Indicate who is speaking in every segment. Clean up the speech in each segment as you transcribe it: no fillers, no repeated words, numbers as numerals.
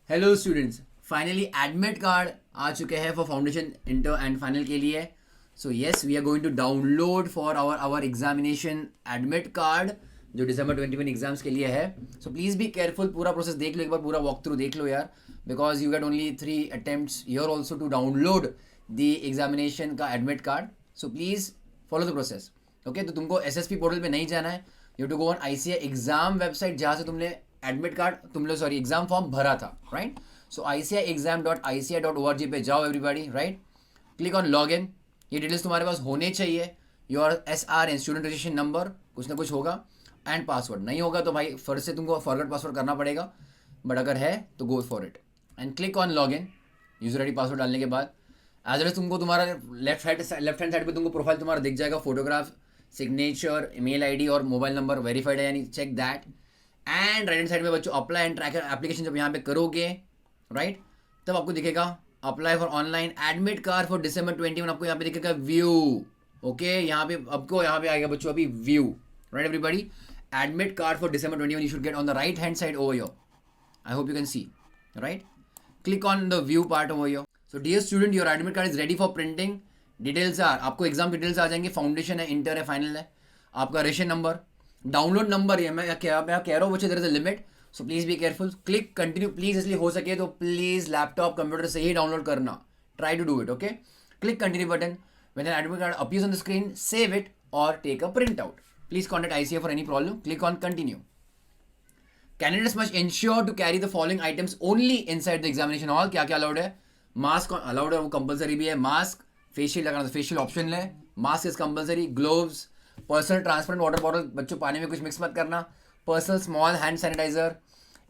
Speaker 1: Hello students, finally admit card आ चुके हैं for foundation inter and final के लिए. So yes, we are going to download for our examination admit card जो दिसंबर 21 exams के लिए है. सो प्लीज़ बी केयरफुल, पूरा प्रोसेस देख लो, एक बार पूरा वॉक थ्रू देख लो यार, because you get only 3 attempts you're also to download the examination का admit card. So please follow the process. Okay, तो तुमको SSP पोर्टल पे नहीं जाना है. You to go on ICAI exam website जहाँ से तुमने admit card sorry exam form भरा था, राइट. सो ICAIexam.ICAI.org पे जाओ everybody, right. Click on log in. ये डिटेल्स तुम्हारे पास होने चाहिए. Your SRN student registration number कुछ ना कुछ होगा, एंड पासवर्ड. नहीं होगा तो भाई फिर से तुमको फॉरगेट पासवर्ड करना पड़ेगा, बट अगर है तो go for it and click on log in. User ID password डालने के बाद एज वेल तुमको तुम्हारा लेफ्ट हैंड साइड पे तुमको प्रोफाइल तुम्हारा दिख जाएगा. फोटोग्राफ, सिग्नेचर, ईमेल आईडी और मोबाइल नंबर वेरीफाइड है यानी check that. And right hand side में बच्चों अप्लाई एंड ट्रैकर एप्लीकेशन जब यहाँ पे करोगे, राइट, तब आपको दिखेगा apply for online admit card for December 21. आपको यहाँ पे दिखेगा व्यू. ओके, यहाँ पे आपको यहाँ पे आएगा बच्चों अभी view, right everybody. Admit card for December 21 you should get on the right hand side over here. I hope you can see, right. Click on the view part over here. So dear student, your admit card is ready for printing. Details are, आपको exam details आ जाएंगे. Foundation है, inter है, final है. आपका rational number, download number है. मैं कह रहा हूँ बच्चे, there is a limit, so please be careful. Click continue please, इसलिए हो सके तो प्लीज़ लैपटॉप कंप्यूटर से ही डाउनलोड करना. Try to do it. Okay, click continue button. When an admit card appears on the screen, save it और take a print out. Please contact ICAI for any problem. Click on continue. Candidates must ensure to carry the following items only inside the examination hall. क्या क्या allowed है? Mask allowed है, वो compulsory भी है. Mask, facial लगाना, facial option है. Mask is compulsory. Gloves, personal transparent water bottle, बच्चों पानी में कुछ मिक्स मत करना. Personal small hand sanitiser.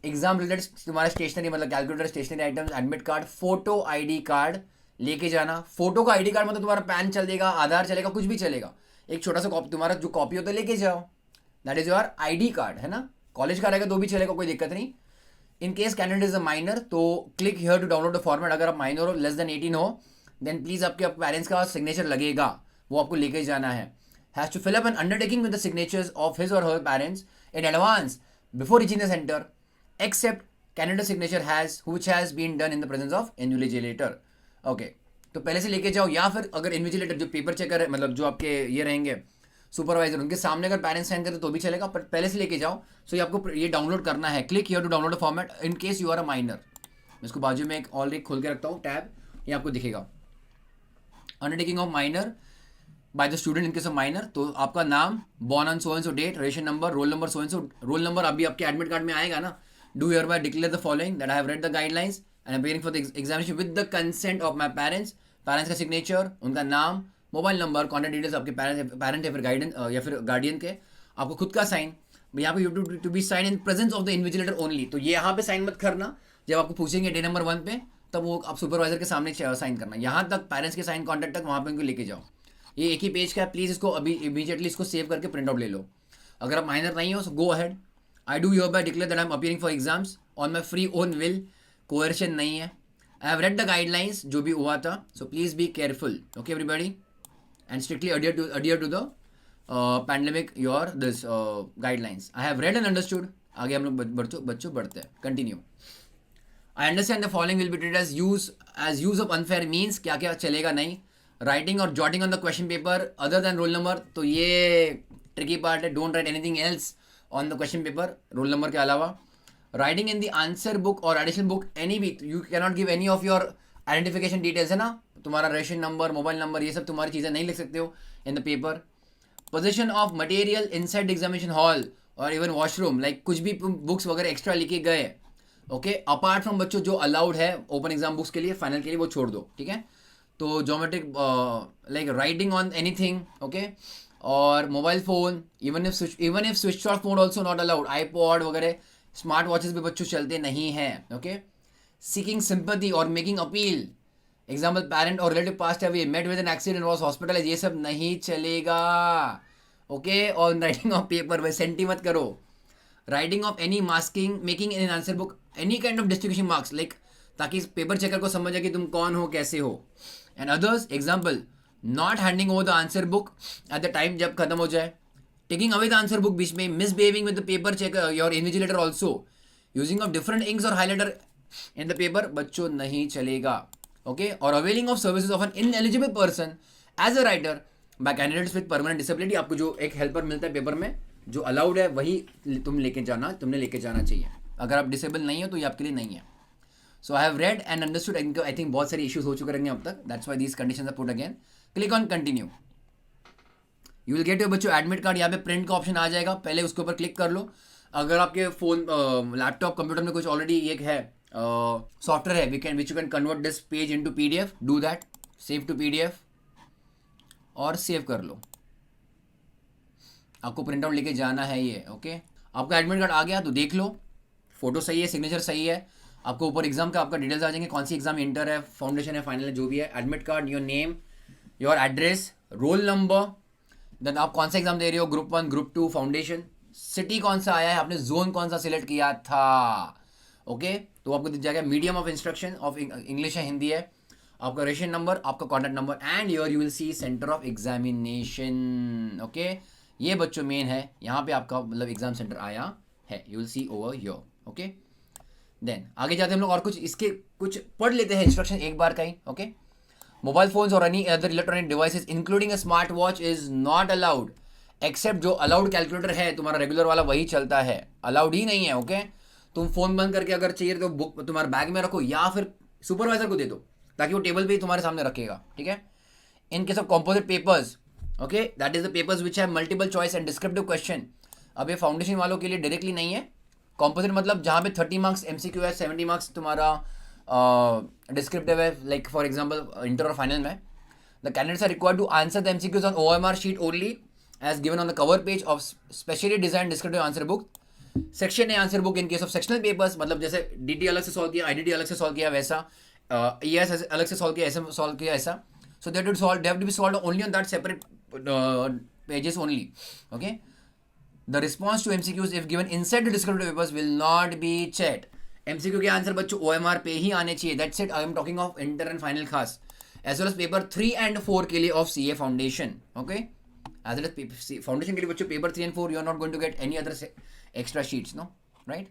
Speaker 1: Exam related तुम्हारा स्टेशनरी मतलब calculator, stationery items, admit card, photo ID card लेके जाना. फोटो का ID कार्ड मतलब तुम्हारा पैन चलेगा, आधार चलेगा, कुछ भी चलेगा. एक छोटा सा कॉपी, तुम्हारा जो कॉपी होता है लेके जाओ. That is your ID card, है ना. कॉलेज का रहेगा तो भी चलेगा, कोई दिक्कत नहीं. In case candidate is a minor, तो click here to download the format. अगर आप माइनर हो, लेस देन 18 हो, देन प्लीज आपके पेरेंट्स का सिग्नेचर लगेगा, वो आपको लेके जाना है. Has to fill up an undertaking with the signatures of his और her parents in advance before reaching the centre, except candidate signature has which has been done in the presence of invigilator. Okay, तो पहले से लेके जाओ, या फिर अगर invigilator जो पेपर चेकर है, मतलब जो आपके ये रहेंगे सुपरवाइजर, उनके सामने अगर पेरेंट्स साइन करते तो भी चलेगा, पर पहले से लेके जाओ. सो ये आपको ये डाउनलोड करना है. Click here to download the format in case you are a minor. मैं इसको बाजू में एक ऑलरेडी खोल के रखता हूँ टैब, ये आपको दिखेगा. Undertaking of minor by the student in case of minor, तो आपका नाम, born on so and so date, ration number, roll number so and so. Roll number अभी आपके एडमिट कार्ड में आएगा ना. Do hereby declare the following that I have read the guidelines and I am appearing for the examination with the consent of my parents. Parents का signature, उनका नाम, mobile number, contact details आपके parent या फिर guidance या फिर guardian के, आपको खुद का साइन. यहाँ पे you to be sign in presence of the invigilator only. तो ये यहाँ पे साइन मत करना. जब आपको पूछेंगे डे नंबर 1 पे, तब वो आप सुपरवाइजर के सामने साइन करना. यहाँ तक पेरेंट्स के साइन कॉन्टैक्ट तक वहाँ पे उनको लेके जाओ. ये एक ही पेज का है. प्लीज़ इसको अभी इमीडिएटली इसको सेव करके प्रिंट आउट ले लो. अगर आप माइनर नहीं हो, so go ahead. I do your by declare that I am appearing for exams on my free own will. Coercion नहीं है. I have read the guidelines जो भी हुआ था, so please be careful. Okay everybody, and strictly adhere to the pandemic your this guidelines. I have read and understood. आगे हम लोग बच्चों बढ़ते हैं. Continue. I understand the following will be treated as use of unfair means. क्या क्या चलेगा नहीं. Writing or jotting on the question paper other than roll number, तो ये tricky part है. Don't write anything else on the question paper roll number के अलावा. Writing in the answer book or additional book any भी, you cannot give any of your identification details, है ना. तुम्हारा rational number, mobile number, ये सब तुम्हारी चीज़ें नहीं लिख सकते हो इन the paper. Position of material inside examination hall और इवन वॉशरूम, लाइक कुछ भी बुक्स वगैरह एक्स्ट्रा लिखे गए, ओके, अपार्ट फ्रॉम बच्चों जो अलाउड है ओपन एग्जाम बुक्स के लिए, फाइनल के लिए, वो छोड़ दो. ठीक है, तो geometric like writing on anything, okay, और mobile phone, even if switch off mode also not allowed. IPod वगैरह, स्मार्ट वॉचेस भी बच्चों चलते नहीं हैं. ओके, सीकिंग सिंपैथी और मेकिंग अपील, एग्जाम्पल पेरेंट और relative passed away, met with an accident, was hospitalize, ये सब नहीं चलेगा. ओके, और राइटिंग ऑफ पेपर वह सेंटी मत करो. Writing of any masking, making in answer book any kind of distribution marks, like ताकि पेपर चेकर को समझ जाए कि तुम कौन हो, कैसे हो. And others example, not handing over the answer book at the time जब खत्म हो जाए, taking away the answer book बीच में, misbehaving with the paper checker your invigilator also, using of different inks और हाईलाइटर इन द पेपर बच्चों नहीं चलेगा. ओके, और availing of services of an ineligible person as a writer bye candidates with permanent disability. आपको जो एक helper मिलता है पेपर में जो अलाउड है वही तुमने लेके जाना चाहिए. अगर आप डिसेबल नहीं हो तो ये आपके लिए नहीं है. So I have read and understood. I think बहुत सारे इश्यूज हो चुके रहेंगे अब तक. That's why these conditions are put again. Click on continue. You will get your बच्चों एडमिट कार्ड. यहाँ पे प्रिंट का ऑप्शन आ जाएगा, पहले उसके ऊपर क्लिक कर लो. अगर आपके फोन लैपटॉप कंप्यूटर में कुछ ऑलरेडी एक है सॉफ्टवेयर है which you can convert this page into PDF, do that. Save to PDF और सेव कर लो. आपको प्रिंट आउट लेके जाना है ये. ओके, आपका एडमिट कार्ड आ गया तो देख लो, फोटो सही है, सिग्नेचर सही है. आपको ऊपर एग्जाम का आपका डिटेल्स आ जाएंगे, कौन सी एग्जाम इंटर है, फाउंडेशन है, फाइनल है, जो भी है. Admit card, your name, your address, roll number, then आप कौन सा एग्जाम दे रहे हो, ग्रुप 1, ग्रुप 2, फाउंडेशन, सिटी कौन सा आया है, आपने जोन कौन सा सिलेक्ट किया था. ओके, तो आपको दिख जाएगा medium of instruction of English है, हिंदी है, आपका रजिस्ट्रेशन नंबर, आपका contact number and your you will see centre of examination. Okay, ये बच्चों मेन है, यहाँ पे आपका मतलब एग्जाम सेंटर आया है. You will see over your. Okay, then आगे जाते हम लोग और इसके कुछ पढ़ लेते हैं इंस्ट्रक्शन एक बार का ही. ओके, मोबाइल फोन्स और any other electronic devices including a smart watch is not allowed except जो अलाउड कैलकुलेटर है तुम्हारा रेगुलर वाला वही चलता है, अलाउड ही नहीं है. ओके, तुम फोन बंद करके अगर चाहिए तो बुक तुम्हारे बैग में रखो या फिर सुपरवाइजर को दे दो ताकि वो टेबल पे ही तुम्हारे सामने रखेगा. ठीक है. इन case of composite papers, okay, that is the papers which have multiple choice and descriptive question. अब ये फाउंडेशन वालों के लिए डायरेक्टली नहीं है. कॉम्पोजिट मतलब जहाँ पे 30 मार्क्स एमसीक्यू है, 70 मार्क्स तुम्हारा डिस्क्रिप्टिव है. लाइक फॉर एग्जाम्पल इंटर और फाइनल में the candidates are required to answer the MCQs on OMR sheet only as given on the cover page of specially designed descriptive answer book. Section है answer book in case of sectional papers, मतलब जैसे DT अलग से solve किया, IDT अलग से solve किया वैसा, ईएस अलग से सॉल्व किया, एसएम सॉल्व किया ऐसा. So that would solve, they have to be solved only on that separate pages only. Okay, the response to MCQs if given inside the descriptive papers will not be checked. MCQ के answer बच्चों OMR पे ही आने चाहिए. That's it. I am talking of inter and final खास as well as paper 3 and 4 के लिए of CA foundation. Okay, as well as foundation के लिए बच्चों paper 3 and 4 you are not going to get any other extra sheets, no, right.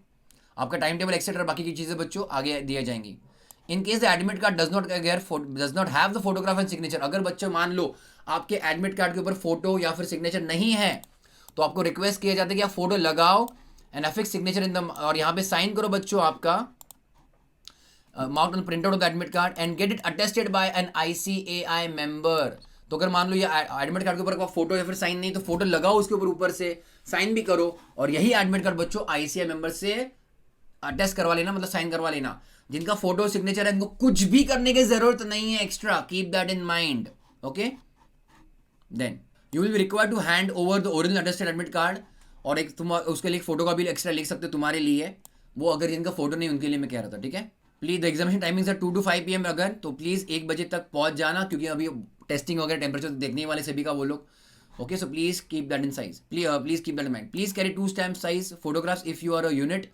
Speaker 1: आपका time table etcetera बाकी की चीज़ें बच्चों आगे दिया जाएंगी. In case the admit card does not have the photograph and signature. अगर बच्चों मान लो आपके एडमिट कार्ड के ऊपर फोटो या फिर सिग्नेचर नहीं है तो आपको रिक्वेस्ट किया जाता है कि आप फोटो लगाओ and affix signature in the, और यहाँ पे साइन करो बच्चों आपका mount on print out of the admit card and get it attested by an ICAI member. तो अगर मान लो ये एडमिट कार्ड के ऊपर फोटो या फिर साइन नहीं तो फोटो लगाओ उसके ऊपर से साइन भी करो और यही एडमिट कार्ड बच्चों ICAI मेंबर से अटेस्ट करवा लेना, मतलब साइन करवा लेना. जिनका फोटो सिग्नेचर है इनको कुछ भी करने की जरूरत नहीं है extra. Keep that in mind. Okay, then you will be required to hand over the original attested admit card. और एक तुम उसके लिए फोटो का भी एक्स्ट्रा लिख सकते हो तुम्हारे लिए, वो अगर जिनका फोटो नहीं उनके लिए मैं कह रहा था. ठीक है, please the examination timings are 2 to 5 PM. अगर तो प्लीज 1 बजे तक पहुंच जाना क्योंकि अभी टेस्टिंग वगैरह टेम्परेचर देखने वाले सभी का वो लोग. Okay, so please keep that in size. Please keep that in mind. Please carry 2 stamp size photographs if you are a unit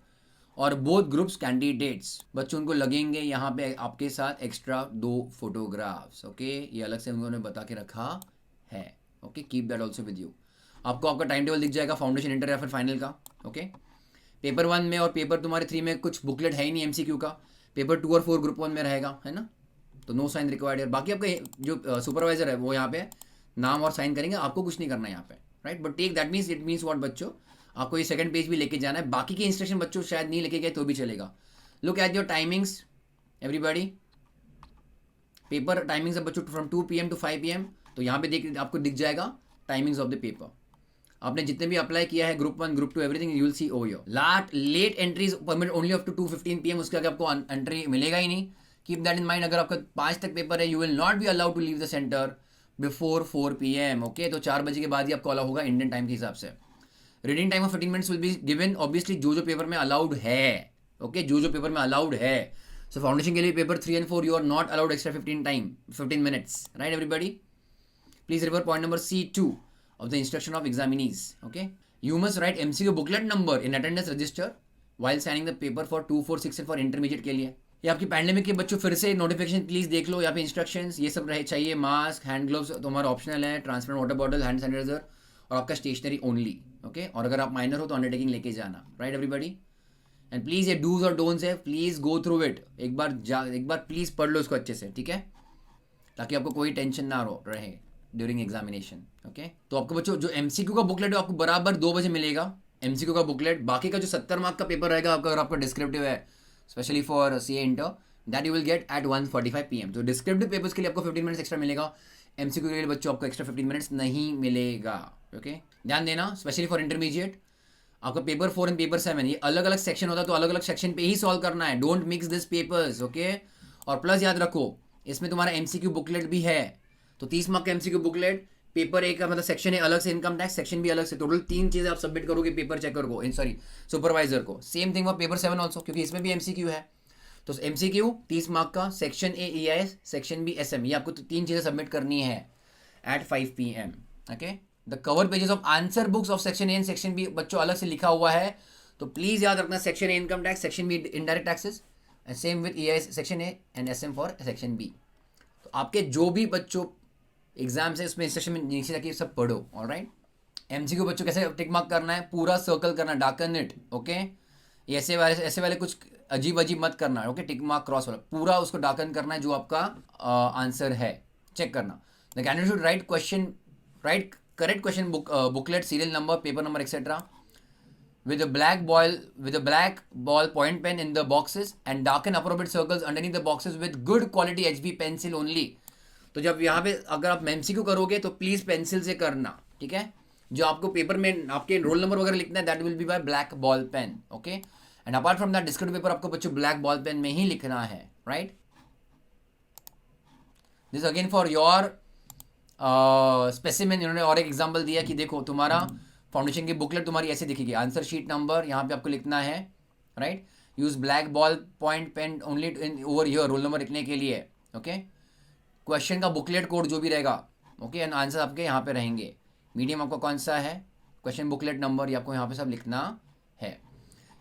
Speaker 1: और बोथ ग्रुप्स कैंडिडेट्स. बच्चों उनको लगेंगे यहाँ पे आपके साथ एक्स्ट्रा 2 फोटोग्राफ्स. ओके, ये अलग से उन्होंने बता के रखा है. Okay, keep that also with you. आपको आपका टाइम टेबल दिख जाएगा फाउंडेशन, इंटर या फिर फाइनल का. ओके, पेपर 1 में और पेपर तुम्हारे 3 में कुछ बुकलेट है ही नहीं MCQ का. पेपर 2 और 4 ग्रुप 1 में रहेगा, है ना, तो नो साइन रिक्वायर्ड है. बाकी आपका जो सुपरवाइजर है वो यहाँ पे नाम और साइन करेंगे, आपको कुछ नहीं करना है यहाँ पे, right. But take that means, it means what बच्चों, आपको ये सेकंड पेज भी लेके जाना है. बाकी के इंस्ट्रक्शन बच्चों शायद नहीं लेके गए तो भी चलेगा. Look at your timings everybody. Paper timings है बच्चों फ्रॉम 2 PM to 5 PM. तो यहाँ पे आपको दिख जाएगा टाइमिंग्स ऑफ द पेपर. आपने जितने भी अप्लाई किया है group 1 group 2 everything you will see over your. Let entries permit only up to 2:15 PM. उसके आगे आपको एंट्री मिलेगा ही नहीं. Keep that in mind. अगर आपका 5 तक पेपर है you will not be allowed to leave the centre before 4 PM. Okay, तो 4 बजे के बाद ही आपको अलाउ होगा इंडियन टाइम के हिसाब से. Reading time of 15 minutes will be given obviously जो पेपर में अलाउड है. ओके, जो पेपर में अलाउड है. सो फाउंडेशन के लिए paper 3 and 4 you are not allowed extra 15 minutes, right everybody. Please river point number C2 of the instruction of examinees. Okay, you must write MCQ booklet number in attendance register while signing the paper for 2, 4, 6 and for intermediate के लिए. ये आपकी pandemic के बच्चों फिर से notification please देख लो. यहाँ पे इंस्ट्रक्शंस ये सब रहे चाहिए. मास्क, हैंड ग्लोव्स तुम्हारा ऑप्शनल है, transparent water bottle, hand sanitiser और आपका स्टेशनरी ओनली. ओके, और अगर आप माइनर हो तो अंडरटेकिंग लेके जाना, राइट एवरीबडी. एंड प्लीज़ ये डूज और डोंट्स है, प्लीज़ गो थ्रू इट, एक बार प्लीज़ पढ़ लो इसको अच्छे से, ठीक है, ताकि आपको कोई टेंशन ना रहे ड्यूरिंग एग्जामिनेशन। ओके, तो आपको बच्चों जो एमसीक्यू का बुकलेट है आपको बराबर 2 बजे मिलेगा, एमसीक्यू का बुकलेट। बाकी का जो 70 मार्क का पेपर रहेगा आपका, अगर आपका डिस्क्रिप्टिव है specially for CA inter, that you will get at 1:45 PM। तो डिस्क्रिप्टिव पेपर्स के लिए आपको 15 मिनट्स एक्स्ट्रा मिलेगा, एमसीक्यू के लिए बच्चों आपको एक्स्ट्रा 15 मिनट्स नहीं मिलेगा। ओके, ध्यान देना, स्पेशली फॉर इंटरमीडिएट आपका पेपर 4 एंड पेपर 7 ये अलग अलग सेक्शन होता है, तो अलग अलग सेक्शन पे ही सॉल्व करना है, don't mix this papers. Okay, और प्लस याद रखो इसमें तुम्हारा एमसीक्यू बुकलेट भी है, तो 30 मार्क का एमसीक्यू बुकलेट, पेपर ए का मतलब सेक्शन है अलग से, इनकम टैक्स सेक्शन भी अलग से, टोटल 3 चीजें आप सबमिट करोगे पेपर चेकर को, सॉरी सुपरवाइजर को। Same thing for paper 7 also, क्योंकि इसमें भी एमसीक्यू है। तो एमसीक्यू 30 मार्क का, section A EIS, section B SM, ये आपको 3 चीजें सबमिट करनी है at 5 PM। Okay, the cover pages of answer books of section A and section B बच्चों अलग से लिखा हुआ है, तो प्लीज याद रखना, section A income tax, section B indirect taxes, and same with EIS section A and SM for section B. तो आपके जो भी बच्चों एग्जाम्स है उसमें इंस्ट्रक्शन में नीचे जाके सब पढ़ो। ऑलराइट, एमसीक्यू बच्चों कैसे टिक मार्क करना है, पूरा सर्कल करना, डार्कन इट। ओके, ऐसे वाले कुछ अजीब मत करना है। ओके, टिक मार्क क्रॉस वाला पूरा उसको डार्कन करना है जो आपका आंसर है, चेक करना। The candidate should write correct question booklet, serial number, paper number etcetera with a black ball point pen in the boxes and darken appropriate circles underneath the boxes with good quality HB pencil only। तो जब यहाँ पे अगर आप MCQ करोगे तो please pencil से करना, ठीक है। जो आपको पेपर में आपके रोल नंबर वगैरह लिखना है that will be by black ball pen. Okay, and apart from that descriptive paper आपको बच्चों ब्लैक बॉल पेन में ही लिखना है। Right, this again for your specimen. इन्होंने और एक एग्जाम्पल दिया कि देखो तुम्हारा फाउंडेशन की बुकलेट तुम्हारी ऐसे दिखेगी, आंसर शीट नंबर यहाँ पे आपको लिखना है। Right, use black ball point pen only in over here, roll number लिखने के लिए। ओके, क्वेश्चन का बुकलेट कोड जो भी रहेगा, ओके, एंड आंसर आपके यहाँ पे रहेंगे। मीडियम आपका कौन सा है, क्वेश्चन बुकलेट नंबर, ये आपको यहाँ पे सब लिखना है।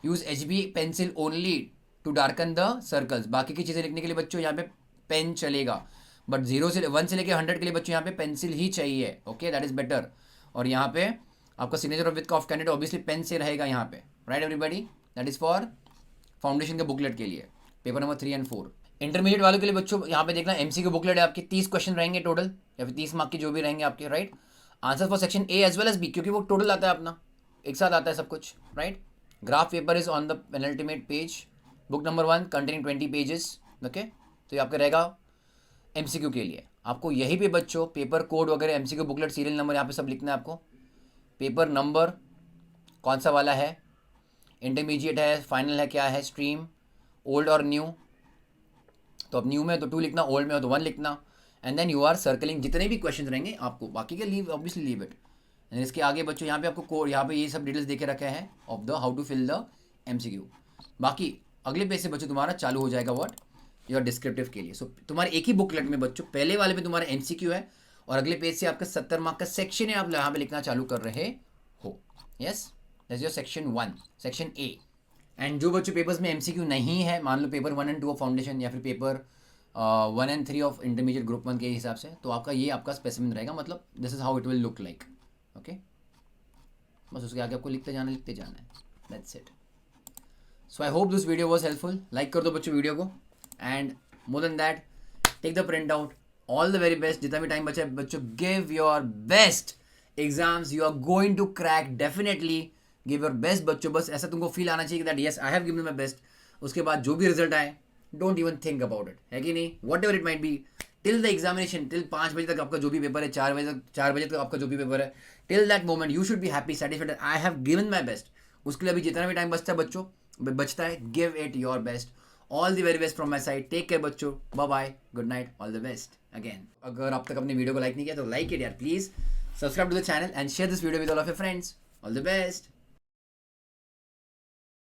Speaker 1: Use HB pencil only to darken the circles, बाकी की चीज़ें लिखने के लिए बच्चों यहाँ पे पेन चलेगा, बट 1 से लेकर 100 के लिए बच्चों यहाँ पे पेंसिल ही चाहिए। Okay, that is better. और यहाँ पे आपका signature of with of candidate obviously pen से रहेगा यहाँ पे। Right everybody, that is for foundation के बुकलेट के लिए, पेपर नंबर 3 और 4। इंटरमीडिएट वालों के लिए बच्चों यहाँ पे देखना, एमसीक्यू बुकलेट है आपकी, 30 क्वेश्चन रहेंगे टोटल, या फिर 30 मार्क के जो भी रहेंगे आपके। Right, answer for section A as well as B, क्योंकि वो टोटल आता है अपना, एक साथ आता है सब कुछ। Right, graph paper is on the penultimate page, book number 1 containing 20 pages. Okay, तो ये आपका रहेगा एमसीक्यू के लिए। आपको यहीं पे बच्चों पेपर कोड वगैरह, एमसीक्यू बुकलेट, सीरियल नंबर यहाँ पे सब लिखना है आपको। पेपर नंबर कौन सा वाला है, इंटरमीडिएट है, फाइनल है, क्या है, स्ट्रीम, ओल्ड और न्यू। तो अब न्यू में तो 2 लिखना, ओल्ड में हो तो 1 लिखना, and then you are circling जितने भी क्वेश्चन रहेंगे आपको, बाकी के leave obviously leave it. And इसके आगे बच्चों यहाँ पे आपको कोड, यहाँ पे ये सब डिटेल्स देके रखे हैं of the how to fill the MCQ. बाकी अगले पेज से बच्चों तुम्हारा चालू हो जाएगा व्हाट, योर डिस्क्रिप्टिव के लिए। सो तुम्हारे एक ही बुकलेट में बच्चों पहले वाले पे तुम्हारा एमसीक्यू है, और अगले पेज से आपका 70 मार्क का सेक्शन है, आप यहाँ पे लिखना चालू कर रहे हो। Yes, that's your section 1, section A. And जो बच्चों पेपर्स में एमसीक्यू नहीं है, मान लो पेपर 1 and 2 ऑफ फाउंडेशन, या फिर paper 1 and 3 of intermediate group 1 के हिसाब से, तो आपका ये आपका स्पेसिमेन रहेगा, मतलब this is how it will look like. Okay, बस उसके आगे आपको लिखते जाना है, that's it. So I hope this video was helpful. Like कर दो बच्चों वीडियो को, and more than that take the print out. All the very best, जितना भी टाइम बचा है बच्चों, give your best exams, you are going to crack, definitely give your best बच्चों। बस ऐसा तुमको फील आना चाहिए that yes I have given my best. उसके बाद जो भी रिजल्ट आए, don't even think about it, है कि नहीं, what ever it might be, till the examination, till 5 बजे तक आपका जो भी पेपर है, 4 बजे तक आपका जो भी पेपर है, till that moment you should be happy, satisfied, I have given my best. उसके लिए अभी जितना भी टाइम बचता है बच्चों, बचता है, give it your best. All the very best from my side, take care बच्चों, bye bye, good night, all the best again. अगर आप तक अपनी वीडियो को लाइक नहीं किया तो लाइक इट यार please, subscribe to the channel and share this video with all of your friends. All the best.